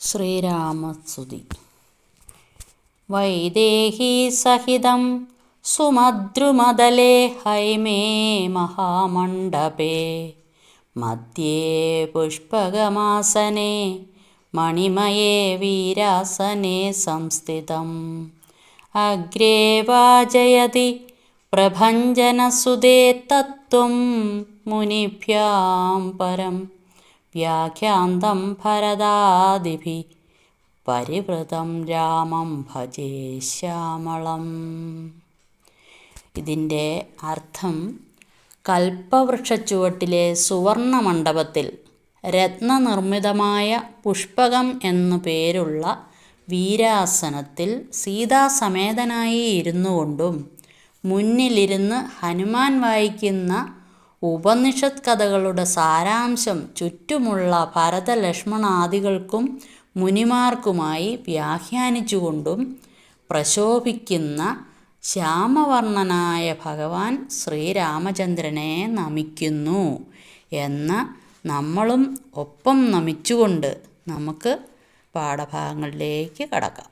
ശ്രീരാമസ്തുതി. വൈദേഹീ സഹിതം സുമദ്രുമതലേ ഹൈമേ മഹാമണ്ഡപേ മധ്യേ പുഷ്പകമാസനേ മണിമയേ വീരാസനേ സംസ്ഥിതം. അഗ്രേ വാജയതി പ്രഭഞ്ജനസുതേ തത്ത്വം മുനിഭ്യാം പരം വ്യാഖ്യാന്തം ഭരതാദിഭിः പരിവൃതം രാമം ഭജേ ശ്യാമളം. ഇതിൻ്റെ അർത്ഥം, കൽപ്പവൃക്ഷച്ചുവട്ടിലെ സുവർണ മണ്ഡപത്തിൽ രത്നനിർമ്മിതമായ പുഷ്പകം എന്നു പേരുള്ള വീരാസനത്തിൽ സീതാസമേതനായി ഇരുന്നു കൊണ്ടും മുന്നിലിരുന്ന് ഹനുമാൻ വായിക്കുന്ന ഉപനിഷത് കഥകളുടെ സാരാംശം ചുറ്റുമുള്ള ഭരതലക്ഷ്മണാദികൾക്കും മുനിമാർക്കുമായി വ്യാഖ്യാനിച്ചുകൊണ്ടും പ്രശോഭിക്കുന്ന ശ്യാമവർണ്ണനായ ഭഗവാൻ ശ്രീരാമചന്ദ്രനെ നമിക്കുന്നു എന്ന് നമ്മളും ഒപ്പം നമിച്ചുകൊണ്ട് നമുക്ക് പാഠഭാഗങ്ങളിലേക്ക് കടക്കാം.